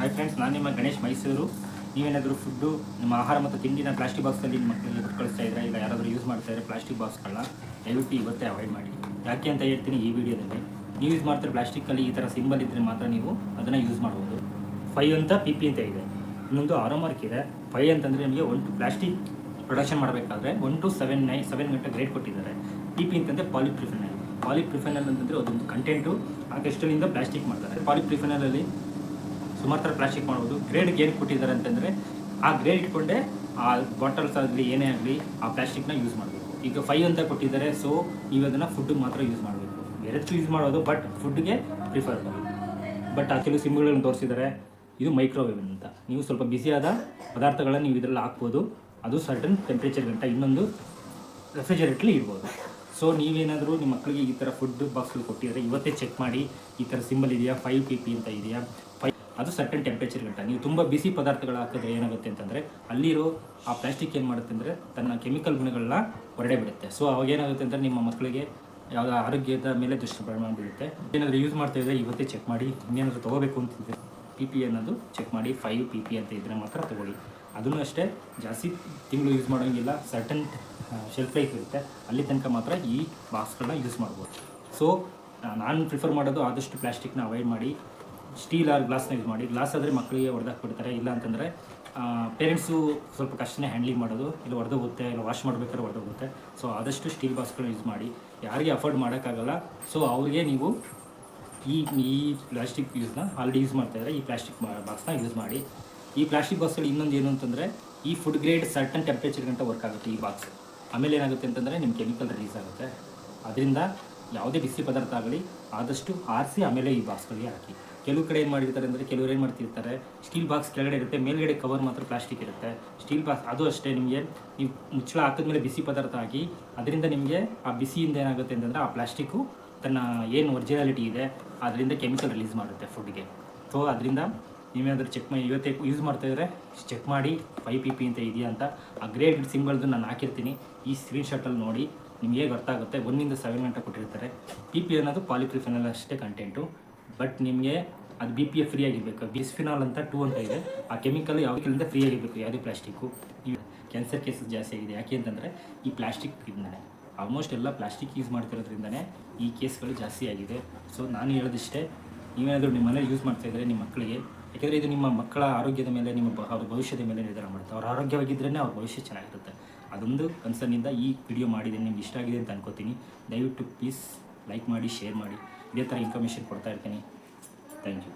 Hi friends, ನಾನು ನಿಮ್ಮ ಗಣೇಶ್ ಮೈಸೂರು. ನೀವೇನಾದರೂ ಫುಡ್ಡು ನಿಮ್ಮ ಆಹಾರ ಮತ್ತು ತಿಂಡಿನ ಪ್ಲಾಸ್ಟಿಕ್ ಬಾಕ್ಸಲ್ಲಿ ನಿಮ್ಮ ಮಕ್ಕಳಿಗೆ ಬಿಟ್ಟು ಕಳಿಸ್ತಾ ಇದ್ದರೆ, ಇಲ್ಲ ಯಾರಾದರೂ ಯೂಸ್ ಮಾಡ್ತಾ ಇದ್ದರೆ ಪ್ಲಾಸ್ಟಿಕ್ ಬಾಕ್ಸ್ಗಳನ್ನ ದಯವಿಟ್ಟು ಇವತ್ತೇ ಅವಾಯ್ಡ್ ಮಾಡಿ. ಯಾಕೆ ಅಂತ ಹೇಳ್ತೀನಿ ಈ ವಿಡಿಯೋದಲ್ಲಿ. ನೀವು ಯೂಸ್ ಮಾಡ್ತಾರೆ ಪ್ಲಾಸ್ಟಿಕ್ಕಲ್ಲಿ ಈ ಥರ ಸಿಂಬಲ್ ಇದ್ದರೆ ಮಾತ್ರ ನೀವು ಅದನ್ನು ಯೂಸ್ ಮಾಡ್ಬೋದು. 5 ಅಂತ PP ಅಂತ ಇದೆ, ಇನ್ನೊಂದು ಆರೋ ಮಾರ್ಕ್ ಇದೆ. 5 ಅಂತಂದರೆ ನಿಮಗೆ ಪ್ಲಾಸ್ಟಿಕ್ ಪ್ರೊಡಕ್ಷನ್ ಮಾಡಬೇಕಾದ್ರೆ 1 to 7 ಗಂಟೆ ಗ್ರೇಡ್ ಕೊಟ್ಟಿದ್ದಾರೆ. PP ಅಂತಂದರೆ ಪಾಲಿಪ್ರಿಫೆನಲ್ ಅಂತಂದರೆ ಅದೊಂದು ಕಂಟೆಂಟು ಆ ಕ್ರಿಸ್ಟಲಿಂದ ಪ್ಲಾಸ್ಟಿಕ್ ಮಾಡ್ತಾರೆ. ಪಾಲಿಪ್ರಿಫೆನಲಲ್ಲಿ ಸುಮಾರು ಥರ ಪ್ಲಾಸ್ಟಿಕ್ ಮಾಡ್ಬೋದು. ಗ್ರೇಡ್ಗೆ ಏನು ಕೊಟ್ಟಿದ್ದಾರೆ ಅಂತಂದರೆ ಆ ಗ್ರೇಡ್ ಇಟ್ಕೊಂಡೆ ಆ ಬಾಟಲ್ಸ್ ಆಗಲಿ ಏನೇ ಆಗಲಿ ಆ ಪ್ಲಾಸ್ಟಿಕ್ನ ಯೂಸ್ ಮಾಡಬೇಕು. ಈಗ 5 ಅಂತ ಕೊಟ್ಟಿದ್ದಾರೆ, ಸೊ ನೀವು ಅದನ್ನು ಫುಡ್ಡಿಗೆ ಮಾತ್ರ ಯೂಸ್ ಮಾಡಬೇಕು. ಬೇರೆಷ್ಟು ಯೂಸ್ ಮಾಡೋದು, ಬಟ್ ಫುಡ್ಗೆ ಪ್ರಿಫರ್ ಮಾಡಿ. ಬಟ್ ಆ ಕೆಲವು ಸಿಂಬಲ್ಗಳನ್ನು ತೋರಿಸಿದ್ದಾರೆ. ಇದು ಮೈಕ್ರೋವೇವ್ ಅಂತ, ನೀವು ಸ್ವಲ್ಪ ಬಿಸಿಯಾದ ಪದಾರ್ಥಗಳನ್ನು ನೀವು ಇದರಲ್ಲಿ ಹಾಕ್ಬೋದು. ಅದು ಸರ್ಟನ್ ಟೆಂಪ್ರೇಚರ್ ಗಂಟ ಇನ್ನೊಂದು ರೆಫ್ರಿಜರೇಟ್ಲಿ ಇರ್ಬೋದು. ಸೊ ನೀವೇನಾದರೂ ನಿಮ್ಮ ಮಕ್ಕಳಿಗೆ ಈ ಥರ ಫುಡ್ ಬಾಕ್ಸ್ಗಳು ಕೊಟ್ಟಿದ್ದಾರೆ, ಇವತ್ತೇ ಚೆಕ್ ಮಾಡಿ ಈ ಥರ ಸಿಂಬಲ್ ಇದೆಯಾ, 5 PP ಅಂತ ಇದೆಯಾ. ಅದು ಸರ್ಟನ್ ಟೆಂಪ್ರೇಚರ್ ಗಂಟ. ನೀವು ತುಂಬ ಬಿಸಿ ಪದಾರ್ಥಗಳು ಹಾಕಿದ್ರೆ ಏನಾಗುತ್ತೆ ಅಂತಂದರೆ ಅಲ್ಲಿರೋ ಆ ಪ್ಲಾಸ್ಟಿಕ್ ಏನು ಮಾಡುತ್ತೆ ಅಂದರೆ ತನ್ನ ಕೆಮಿಕಲ್ ಗುಣಗಳನ್ನ ಹೊರಡೆ ಬಿಡುತ್ತೆ. ಸೊ ಅವಾಗ ಏನಾಗುತ್ತೆ ಅಂದರೆ ನಿಮ್ಮ ಮಕ್ಕಳಿಗೆ ಯಾವುದೋ ಆರೋಗ್ಯದ ಮೇಲೆ ದುಷ್ಪರಿಣಾಮ ಬೀಳುತ್ತೆ. ಏನಾದರೂ ಯೂಸ್ ಮಾಡ್ತಾಯಿದ್ರೆ ಇವತ್ತೇ ಚೆಕ್ ಮಾಡಿ. ಇನ್ನೇನಾದರೂ ತೊಗೋಬೇಕು ಅಂತಿದ್ರೆ PP ಅನ್ನೋದು ಚೆಕ್ ಮಾಡಿ. 5 PP ಅಂತ ಇದ್ದರೆ ಮಾತ್ರ ತೊಗೊಳ್ಳಿ. ಅದನ್ನು ಅಷ್ಟೇ ಜಾಸ್ತಿ ತಿಂಗಳು ಯೂಸ್ ಮಾಡೋಂಗಿಲ್ಲ, ಸರ್ಟನ್ ಶೆಲ್ಫ್ ಲೈಫ್ ಇರುತ್ತೆ, ಅಲ್ಲಿ ತನಕ ಮಾತ್ರ ಈ ಬಾಕ್ಸ್ಗಳನ್ನ ಯೂಸ್ ಮಾಡ್ಬೋದು. ಸೊ ನಾನು ಪ್ರಿಫರ್ ಮಾಡೋದು ಆದಷ್ಟು ಪ್ಲಾಸ್ಟಿಕ್ನ ಅವಾಯ್ಡ್ ಮಾಡಿ, ಸ್ಟೀಲ್ ಆರ್ ಗ್ಲಾಸ್ನ ಯೂಸ್ ಮಾಡಿ. ಗ್ಲಾಸ್ ಆದರೆ ಮಕ್ಕಳಿಗೆ ಹೊಡೆದಾಕ್ಬಿಡ್ತಾರೆ, ಇಲ್ಲ ಅಂತಂದರೆ ಪೇರೆಂಟ್ಸು ಸ್ವಲ್ಪ ಕಷ್ಟನೇ ಹ್ಯಾಂಡ್ಲಿಂಗ್ ಮಾಡೋದು, ಇಲ್ಲ ಹೊಡೆದೋಗುತ್ತೆ, ಇಲ್ಲ ವಾಶ್ ಮಾಡಬೇಕಾದ್ರೆ ಹೊಡೆದೋಗುತ್ತೆ. ಸೊ ಆದಷ್ಟು ಸ್ಟೀಲ್ ಬಾಕ್ಸ್ಗಳನ್ನ ಯೂಸ್ ಮಾಡಿ. ಯಾರಿಗೆ ಅಫೋರ್ಡ್ ಮಾಡೋಕ್ಕಾಗಲ್ಲ, ಸೊ ಅವ್ರಿಗೆ ನೀವು ಈ ಪ್ಲಾಸ್ಟಿಕ್ ಯೂಸ್ನ ಆಲ್ರೆಡಿ ಯೂಸ್ ಮಾಡ್ತಾಯಿದ್ರೆ ಈ ಪ್ಲಾಸ್ಟಿಕ್ ಬಾಕ್ಸ್ನ ಯೂಸ್ ಮಾಡಿ. ಈ ಪ್ಲಾಸ್ಟಿಕ್ ಬಾಕ್ಸಲ್ಲಿ ಇನ್ನೊಂದು ಏನು ಅಂತಂದರೆ ಈ ಫುಡ್ ಗ್ರೇಡ್ ಸರ್ಟನ್ ಟೆಂಪ್ರೇಚರ್ ಗಂಟ ವರ್ಕ್ ಆಗುತ್ತೆ ಈ ಬಾಕ್ಸ್. ಆಮೇಲೆ ಏನಾಗುತ್ತೆ ಅಂತಂದರೆ ನಿಮ್ಮ ಕೆಮಿಕಲ್ ರಿಲೀಸ್ ಆಗುತ್ತೆ. ಅದರಿಂದ ಯಾವುದೇ ಬಿಸಿ ಪದಾರ್ಥ ಆಗಲಿ ಆದಷ್ಟು ಆರಿಸಿ ಆಮೇಲೆ ಈ ಬಾಕ್ಸ್ಗಳಿಗೆ ಹಾಕಿ. ಕೆಲವು ಕಡೆ ಏನು ಮಾಡಿರ್ತಾರೆ ಅಂದರೆ ಕೆಲವರು ಏನು ಮಾಡ್ತಿರ್ತಾರೆ, ಸ್ಟೀಲ್ ಬಾಕ್ಸ್ ಕೆಳಗಡೆ ಇರುತ್ತೆ, ಮೇಲ್ಗಡೆ ಕವರ್ ಮಾತ್ರ ಪ್ಲಾಸ್ಟಿಕ್ ಇರುತ್ತೆ. ಸ್ಟೀಲ್ ಬಾಕ್ಸ್ ಅದು ಅಷ್ಟೇ, ನಿಮಗೆ ನೀವು ಮುಚ್ಚಳ ಹಾಕಿದ್ಮೇಲೆ ಬಿಸಿ ಪದಾರ್ಥ ಹಾಕಿ ಅದರಿಂದ ನಿಮಗೆ ಆ ಬಿಸಿಯಿಂದ ಏನಾಗುತ್ತೆ ಅಂತಂದರೆ ಆ ಪ್ಲಾಸ್ಟಿಕ್ಕು ತನ್ನ ಏನು ಒರಿಜಿನಾಲಿಟಿ ಇದೆ ಅದರಿಂದ ಕೆಮಿಕಲ್ ರಿಲೀಸ್ ಮಾಡುತ್ತೆ ಫುಡ್ಗೆ. ಸೊ ಅದರಿಂದ ನೀವೇನಾದರೂ ಚೆಕ್ ಮಾಡಿ, ಇವತ್ತೇ ಯೂಸ್ ಮಾಡ್ತಾಯಿದ್ರೆ ಚೆಕ್ ಮಾಡಿ 5 PP ಅಂತ ಇದೆಯಾ ಅಂತ. ಆ ಗ್ರೇಡ್ ಸಿಂಬಲ್ದು ನಾನು ಹಾಕಿರ್ತೀನಿ, ಈ ಸ್ಕ್ರೀನ್ಶಾಟಲ್ಲಿ ನೋಡಿ ನಿಮಗೆ ಹೇಗೆ ಅರ್ಥ ಆಗುತ್ತೆ. 1 to 7 ಗಂಟೆ ಕೊಟ್ಟಿರ್ತಾರೆ. PP ಅನ್ನೋದು ಪಾಲಿಪ್ರಿಫೆನಲ್ ಅಷ್ಟೇ ಕಂಟೆಂಟು, ಬಟ್ ನಿಮಗೆ ಅದು BPA ಫ್ರೀ ಆಗಿರಬೇಕು. ಬಿಸ್ಫಿನಾಲ್ ಅಂತ 2 ಅಂತ ಇದೆ, ಆ ಕೆಮಿಕಲ್ ಯಾವುದಕ್ಕಿಂತ ಫ್ರೀ ಆಗಿರಬೇಕು, ಯಾವುದೇ ಪ್ಲಾಸ್ಟಿಕ್ಕು. ಈ ಕ್ಯಾನ್ಸರ್ ಕೇಸಸ್ ಜಾಸ್ತಿ ಆಗಿದೆ. ಯಾಕೆ ಅಂತಂದರೆ ಈ ಪ್ಲಾಸ್ಟಿಕ್ ಇಂದನೇ, ಆಲ್ಮೋಸ್ಟ್ ಎಲ್ಲ ಪ್ಲಾಸ್ಟಿಕ್ ಯೂಸ್ ಮಾಡ್ತಿರೋದ್ರಿಂದನೇ ಈ ಕೇಸ್ಗಳು ಜಾಸ್ತಿ ಆಗಿದೆ. ಸೊ ನಾನು ಹೇಳೋದಿಷ್ಟೇ, ನೀವೇನಾದರೂ ನಿಮ್ಮ ಮನೇಲಿ ಯೂಸ್ ಮಾಡ್ತಾಯಿದ್ರೆ ನಿಮ್ಮ ಮಕ್ಕಳಿಗೆ, ಯಾಕೆಂದರೆ ಇದು ನಿಮ್ಮ ಮಕ್ಕಳ ಆರೋಗ್ಯದ ಮೇಲೆ, ಅವ್ರ ಭವಿಷ್ಯದ ಮೇಲೆ ನಿರ್ಧಾರ ಮಾಡುತ್ತೆ. ಅವ್ರ ಆರೋಗ್ಯವಾಗಿದ್ದರೆ ಅವ್ರ ಭವಿಷ್ಯ ಚೆನ್ನಾಗಿರುತ್ತೆ. ಅದೊಂದು ಕನ್ಸರ್ನಿಂದ ಈ ವಿಡಿಯೋ ಮಾಡಿದ್ದೀನಿ. ನಿಮ್ಗೆ ಇಷ್ಟ ಆಗಿದೆ ಅಂತ ಅನ್ಕೋತೀನಿ. ದಯವಿಟ್ಟು ಪ್ಲೀಸ್ ಲೈಕ್ ಮಾಡಿ, ಶೇರ್ ಮಾಡಿ. ಇದೇ ಥರ ಇನ್ಫಾರ್ಮೇಷನ್ ಕೊಡ್ತಾ ಇರ್ತೀನಿ. Thank you.